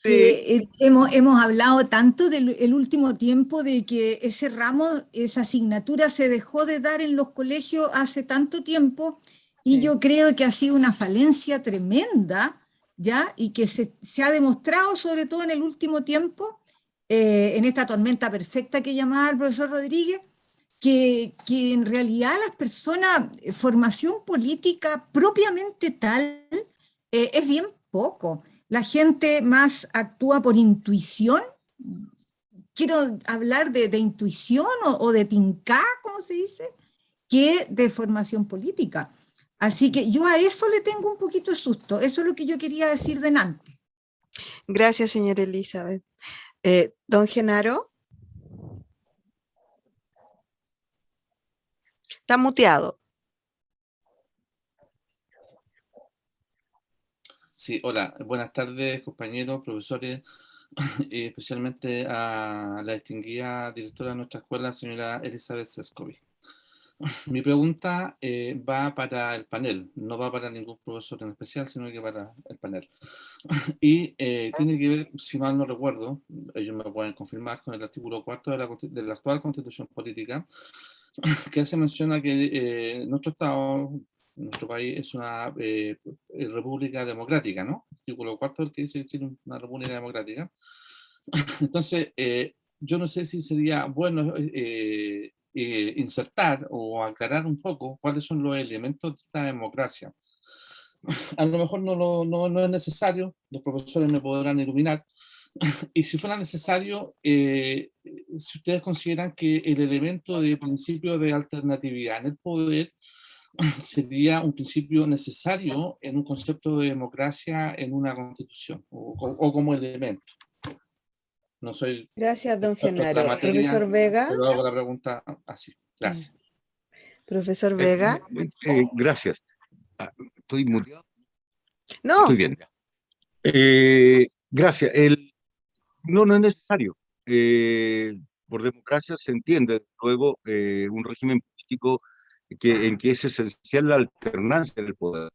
Que hemos hablado tanto del último tiempo de que ese ramo, esa asignatura se dejó de dar en los colegios hace tanto tiempo y yo creo que ha sido una falencia tremenda, ¿ya? Y que se ha demostrado sobre todo en el último tiempo, en esta tormenta perfecta que llamaba el profesor Rodríguez, que en realidad las personas, formación política propiamente tal, es bien poco. La gente más actúa por intuición. Quiero hablar de intuición o de tincá, como se dice, que de formación política. Así que yo a eso le tengo un poquito de susto. Eso es lo que yo quería decir delante. Gracias, señora Elizabeth. Don Genaro. Está muteado. Sí, hola, buenas tardes, compañeros, profesores, y especialmente a la distinguida directora de nuestra escuela, señora Elizabeth Sescovi. Mi pregunta va para el panel, no va para ningún profesor en especial, sino que para el panel. Y tiene que ver, si mal no recuerdo, ellos me pueden confirmar, con el artículo 4 de la actual Constitución Política, que se menciona que nuestro Estado, nuestro país es una república democrática, ¿no? Artículo 4 el que dice que tiene una república democrática. Entonces, yo no sé si sería bueno insertar o aclarar un poco cuáles son los elementos de esta democracia. A lo mejor no es necesario, los profesores me podrán iluminar, y si fuera necesario, si ustedes consideran que el elemento de principio de alternatividad en el poder sería un principio necesario en un concepto de democracia en una constitución, o como elemento. No soy... Gracias, don experto en la Genaro. materia, Profesor Vega. pero hago la pregunta así. Gracias. Profesor Vega. Gracias. Estoy muteado. No. Estoy bien. Gracias. No es necesario. Por democracia se entiende, luego, un régimen político en que es esencial la alternancia del poder.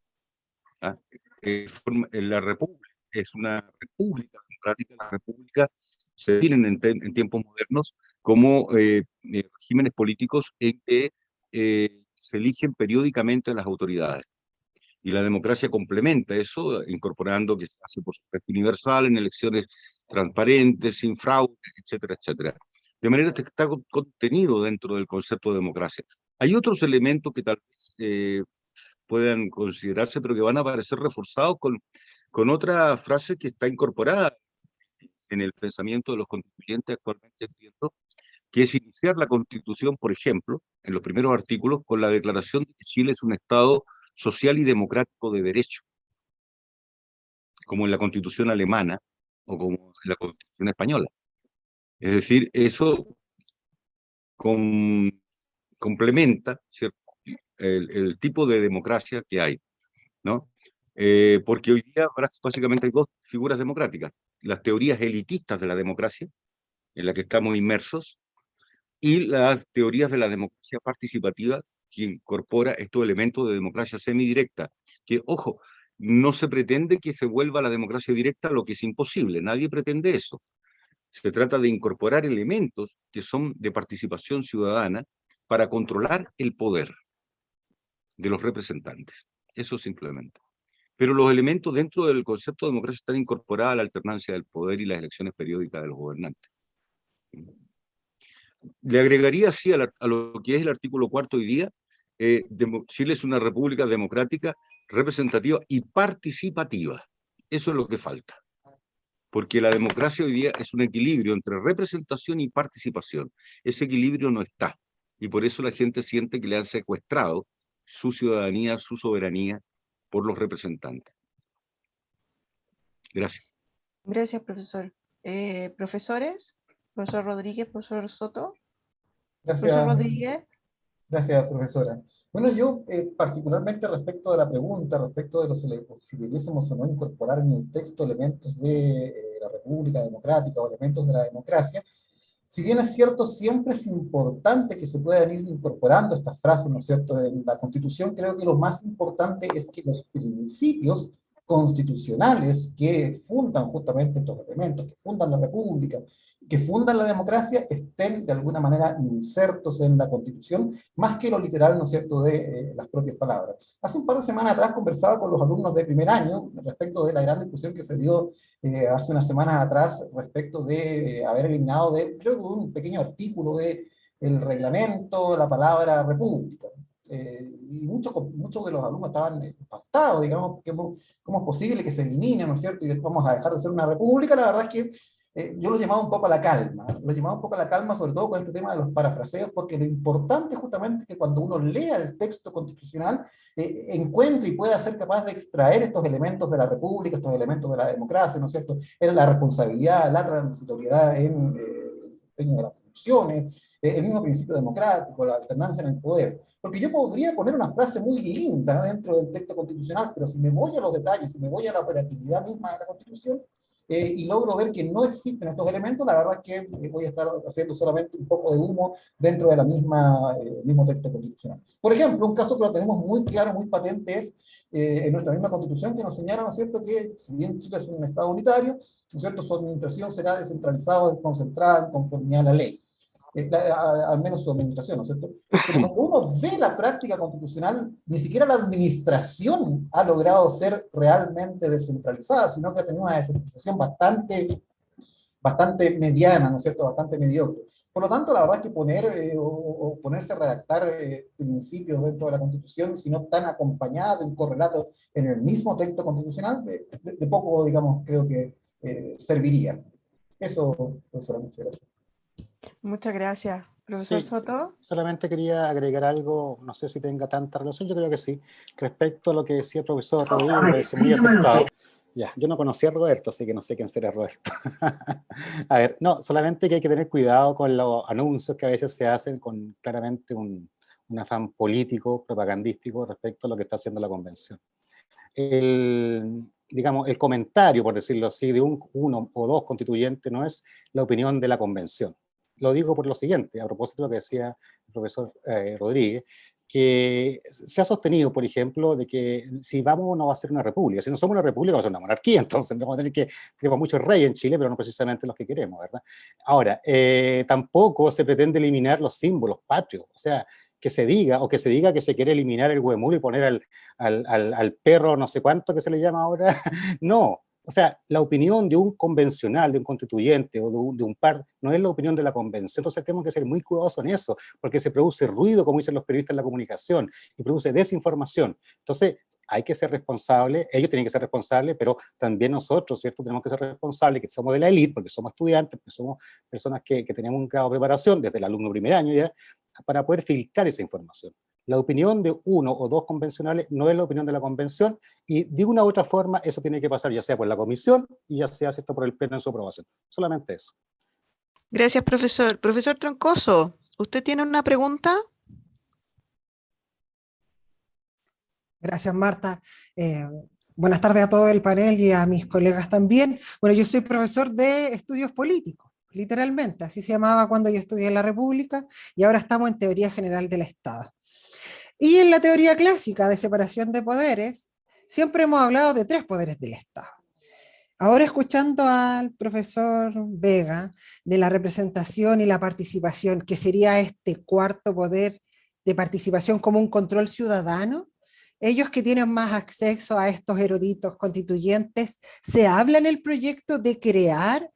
La república es una república democrática. Las repúblicas se definen en tiempos modernos como regímenes políticos en que se eligen periódicamente a las autoridades. Y la democracia complementa eso, incorporando que se hace por sufragio universal, en elecciones transparentes, sin fraude, etcétera, etcétera. De manera que está contenido dentro del concepto de democracia. Hay otros elementos que tal vez puedan considerarse, pero que van a aparecer reforzados con otra frase que está incorporada en el pensamiento de los constituyentes actualmente, entiendo, que es iniciar la Constitución, por ejemplo, en los primeros artículos, con la declaración de que Chile es un Estado social y democrático de derecho, como en la Constitución alemana o como en la Constitución española. Es decir, eso complementa, ¿cierto?, el tipo de democracia que hay, ¿no? Porque hoy día básicamente hay dos figuras democráticas: las teorías elitistas de la democracia, en la que estamos inmersos, y las teorías de la democracia participativa, que incorpora estos elementos de democracia semidirecta, que, ojo, no se pretende que se vuelva la democracia directa, lo que es imposible, nadie pretende eso. Se trata de incorporar elementos que son de participación ciudadana para controlar el poder de los representantes. Eso simplemente. Pero los elementos dentro del concepto de democracia están incorporados a la alternancia del poder y las elecciones periódicas de los gobernantes. Le agregaría así a lo que es el artículo 4 hoy día: Chile es una república democrática, representativa y participativa. Eso es lo que falta. Porque la democracia hoy día es un equilibrio entre representación y participación. Ese equilibrio no está. Y por eso la gente siente que le han secuestrado su ciudadanía, su soberanía, por los representantes. Gracias. Gracias, profesor. ¿Profesores? Profesor Rodríguez, profesor Soto. Profesor Gracias, Rodríguez. gracias, profesora. Bueno, yo particularmente respecto de la pregunta, respecto de si debiésemos o no incorporar en el texto elementos de la República Democrática o elementos de la democracia, si bien es cierto, siempre es importante que se puedan ir incorporando estas frases, ¿no es cierto?, en la Constitución. Creo que lo más importante es que los principios constitucionales que fundan justamente estos elementos, que fundan la República, que fundan la democracia, estén de alguna manera insertos en la Constitución, más que lo literal, ¿no es cierto?, de las propias palabras. Hace un par de semanas atrás conversaba con los alumnos de primer año respecto de la gran discusión que se dio hace unas semanas atrás respecto de haber eliminado creo que un pequeño artículo de el reglamento, la palabra república. Y muchos de los alumnos estaban impactados, digamos, porque ¿cómo es posible que se elimine, ¿no es cierto?, y vamos a dejar de ser una república? La verdad es que yo lo llamaba un poco a la calma, sobre todo con este tema de los parafraseos, porque lo importante justamente es que cuando uno lea el texto constitucional, encuentre y pueda ser capaz de extraer estos elementos de la república, estos elementos de la democracia, ¿no es cierto?, en la responsabilidad, la transitoriedad en el desempeño de las funciones, el mismo principio democrático, la alternancia en el poder. Porque yo podría poner una frase muy linda, ¿no?, dentro del texto constitucional, pero si me voy a los detalles, si me voy a la operatividad misma de la Constitución, y logro ver que no existen estos elementos, la verdad es que voy a estar haciendo solamente un poco de humo dentro de la mismo texto constitucional. Por ejemplo, un caso que lo tenemos muy claro, muy patente, es en nuestra misma Constitución, que nos señala, ¿no es cierto?, que si bien Chile es un Estado unitario, ¿no es cierto?, su administración será descentralizada, desconcentrada en conformidad a la ley. Al menos su administración, ¿no es cierto? Pero cuando uno ve la práctica constitucional, ni siquiera la administración ha logrado ser realmente descentralizada, sino que ha tenido una descentralización bastante mediana, ¿no es cierto?, bastante mediocre. Por lo tanto, la verdad es que ponerse a redactar principios dentro de la Constitución, si no están acompañados en correlato en el mismo texto constitucional, de poco, digamos, creo que serviría. Eso, profesora, muchas gracias. Muchas gracias. Profesor Sí, Soto. solamente quería agregar algo, no sé si tenga tanta relación, yo creo que sí, respecto a lo que decía el profesor Rodríguez, me parece muy acertado. Ya, yo no conocía a Roberto, así que no sé quién será Roberto. A ver, no, solamente que hay que tener cuidado con los anuncios que a veces se hacen con claramente un afán político, propagandístico respecto a lo que está haciendo la convención. Digamos, el comentario, por decirlo así, de uno o dos constituyentes no es la opinión de la convención. Lo digo por lo siguiente, a propósito de lo que decía el profesor Rodríguez, que se ha sostenido, por ejemplo, de que si vamos no va a ser una república, si no somos una república va a ser una monarquía, entonces vamos a tener que, tenemos muchos reyes en Chile, pero no precisamente los que queremos, ¿verdad? Ahora, tampoco se pretende eliminar los símbolos patrios, o sea, que se diga que se quiere eliminar el huemul y poner al perro no sé cuánto que se le llama ahora, no. O sea, la opinión de un convencional, de un constituyente o de un par, no es la opinión de la convención. Entonces tenemos que ser muy cuidadosos en eso, porque se produce ruido, como dicen los periodistas en la comunicación, y produce desinformación. Entonces hay que ser responsables, ellos tienen que ser responsables, pero también nosotros, ¿cierto?, tenemos que ser responsables, que somos de la élite, porque somos estudiantes, porque somos personas que tenemos un grado de preparación desde el alumno primer año ya, para poder filtrar esa información. La opinión de uno o dos convencionales no es la opinión de la convención, y de una u otra forma eso tiene que pasar ya sea por la comisión y ya sea esto por el pleno en su aprobación. Solamente eso. Gracias, profesor. Profesor Troncoso, ¿usted tiene una pregunta? Gracias, Marta. Buenas tardes a todo el panel y a mis colegas también. Bueno, yo soy profesor de estudios políticos, literalmente, así se llamaba cuando yo estudié en la República, y ahora estamos en teoría general del Estado. Y en la teoría clásica de separación de poderes, siempre hemos hablado de 3 poderes del Estado. Ahora, escuchando al profesor Vega de la representación y la participación, que sería este 4º poder de participación como un control ciudadano, ellos que tienen más acceso a estos eruditos constituyentes, ¿se habla en el proyecto de crear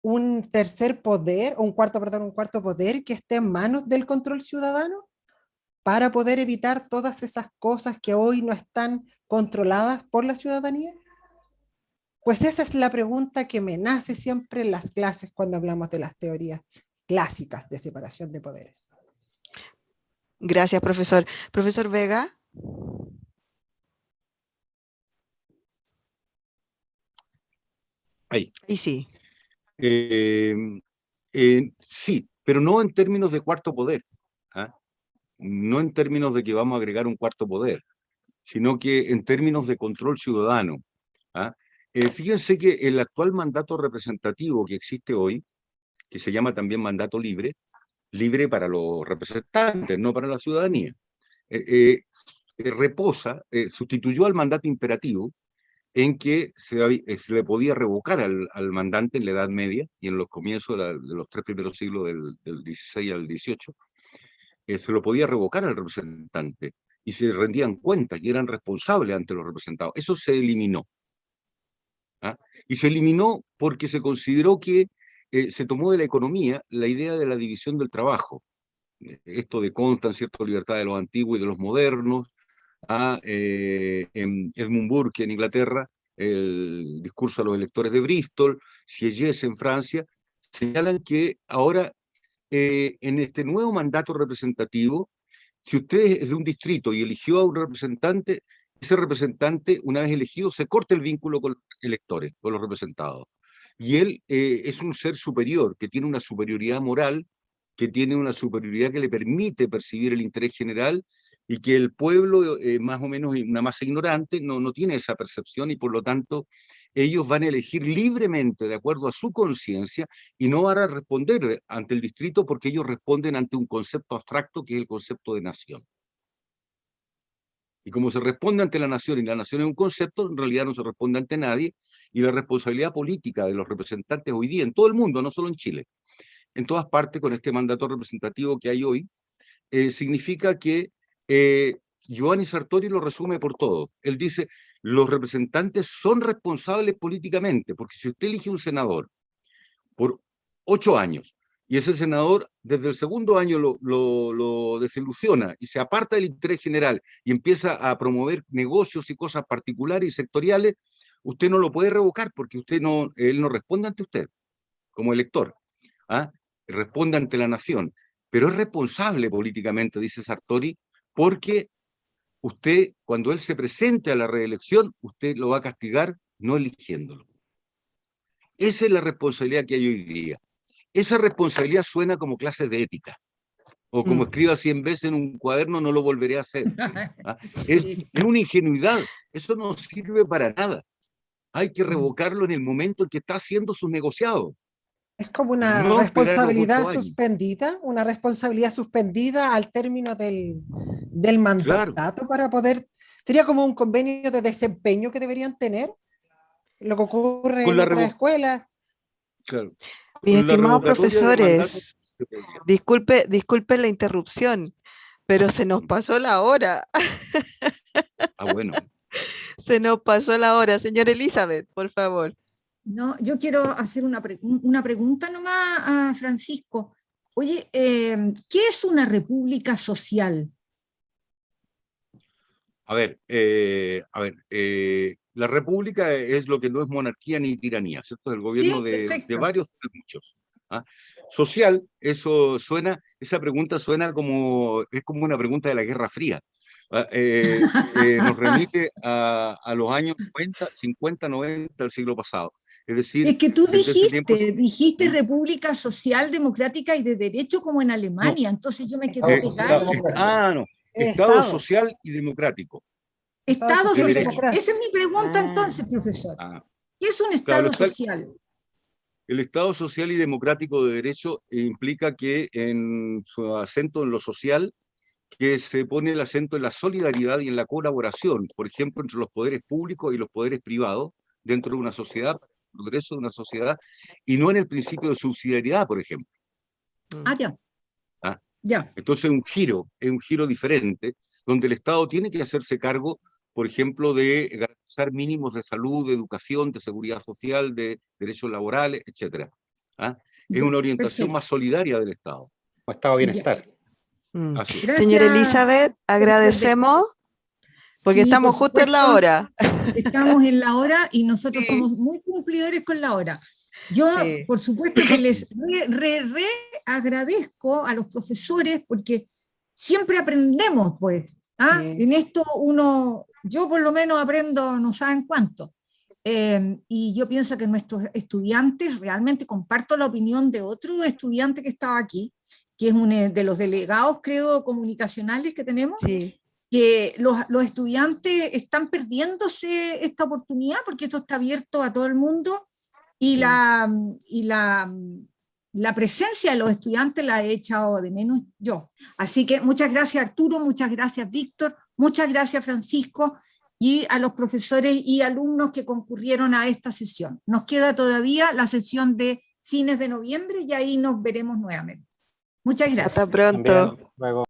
un 3er poder, o un cuarto poder que esté en manos del control ciudadano, para poder evitar todas esas cosas que hoy no están controladas por la ciudadanía? Pues esa es la pregunta que me nace siempre en las clases cuando hablamos de las teorías clásicas de separación de poderes. Gracias, profesor. Profesor Vega. Ahí. Ahí sí. Sí, pero no en términos de cuarto poder, ¿ah? No en términos de que vamos a agregar un 4º poder, sino que en términos de control ciudadano, ¿ah? Fíjense que el actual mandato representativo que existe hoy, que se llama también mandato libre, libre para los representantes, no para la ciudadanía, sustituyó al mandato imperativo, en que se le podía revocar al mandante en la Edad Media y en los comienzos de los 3 primeros siglos del 16 al 18, se lo podía revocar al representante y se rendían cuentas y eran responsables ante los representados. Eso se eliminó. ¿Ah? Y se eliminó porque se consideró que se tomó de la economía la idea de la división del trabajo. Esto de Constant, cierta libertad de los antiguos y de los modernos, en Edmund Burke en Inglaterra, el discurso a los electores de Bristol, Sieyès en Francia, señalan que ahora en este nuevo mandato representativo, si usted es de un distrito y eligió a un representante, ese representante, una vez elegido, se corta el vínculo con los electores, con los representados. Y él es un ser superior, que tiene una superioridad moral, que tiene una superioridad que le permite percibir el interés general, y que el pueblo, más o menos una masa ignorante, no tiene esa percepción, y por lo tanto ellos van a elegir libremente de acuerdo a su conciencia y no van a responder ante el distrito, porque ellos responden ante un concepto abstracto que es el concepto de nación. Y como se responde ante la nación y la nación es un concepto, en realidad no se responde ante nadie, y la responsabilidad política de los representantes hoy día en todo el mundo, no solo en Chile, en todas partes con este mandato representativo que hay hoy, significa que Giovanni Sartori lo resume por todo. Él dice, los representantes son responsables políticamente, porque si usted elige un senador por 8 años, y ese senador desde el segundo año lo desilusiona y se aparta del interés general y empieza a promover negocios y cosas particulares y sectoriales, usted no lo puede revocar porque él no responde ante usted como elector, ¿ah? Responde ante la nación, pero es responsable políticamente, dice Sartori, porque usted, cuando él se presente a la reelección, usted lo va a castigar no eligiéndolo. Esa es la responsabilidad que hay hoy día. Esa responsabilidad suena como clases de ética, o como escriba 100 veces en un cuaderno, no lo volveré a hacer. ¿Ah? Es una ingenuidad, eso no sirve para nada. Hay que revocarlo en el momento en que está haciendo sus negociados. Es como una No responsabilidad suspendida al término del mandato, claro, para poder, sería como un convenio de desempeño que deberían tener, lo que ocurre en otras escuelas. Claro. Mis estimados profesores, disculpe la interrupción, pero se nos pasó la hora. Bueno. Se nos pasó la hora. Señora Elizabeth, por favor. No, yo quiero hacer una pregunta nomás a Francisco. Oye, ¿qué es una república social? A ver, la república es lo que no es monarquía ni tiranía, ¿cierto? El gobierno de varios, de muchos. ¿Ah? Social, esa pregunta suena como una pregunta de la Guerra Fría. Nos remite a los años 50, 90 del siglo pasado. Es decir, es que tú dijiste República Social, Democrática y de Derecho como en Alemania, entonces yo me quedé pegada. No, Estado Social y Democrático. Estado social. social. Esa es mi pregunta entonces, profesor. ¿Qué es un Estado social? El Estado social y democrático de derecho implica que en su acento en lo social, que se pone el acento en la solidaridad y en la colaboración, por ejemplo, entre los poderes públicos y los poderes privados dentro de una sociedad, para el progreso de una sociedad, y no en el principio de subsidiariedad, por ejemplo. Ya. Ya. Entonces es un giro diferente, donde el Estado tiene que hacerse cargo, por ejemplo, de garantizar mínimos de salud, de educación, de seguridad social, de derechos laborales, etc. Es una orientación más solidaria del Estado. O Estado de bienestar. Así es. Gracias. Señora Elizabeth, agradecemos, porque estamos justo en la hora. Estamos en la hora y nosotros somos muy cumplidores con la hora. Yo, por supuesto, que les agradezco a los profesores, porque siempre aprendemos, pues. En esto yo por lo menos aprendo no saben cuánto. Y yo pienso que nuestros estudiantes, realmente comparto la opinión de otro estudiante que estaba aquí, que es uno de los delegados, creo, comunicacionales que tenemos, que los estudiantes están perdiéndose esta oportunidad, porque esto está abierto a todo el mundo, y la presencia de los estudiantes la he echado de menos yo. Así que muchas gracias, Arturo, muchas gracias, Víctor, muchas gracias, Francisco, y a los profesores y alumnos que concurrieron a esta sesión. Nos queda todavía la sesión de fines de noviembre y ahí nos veremos nuevamente. Muchas gracias. Hasta pronto. Luego.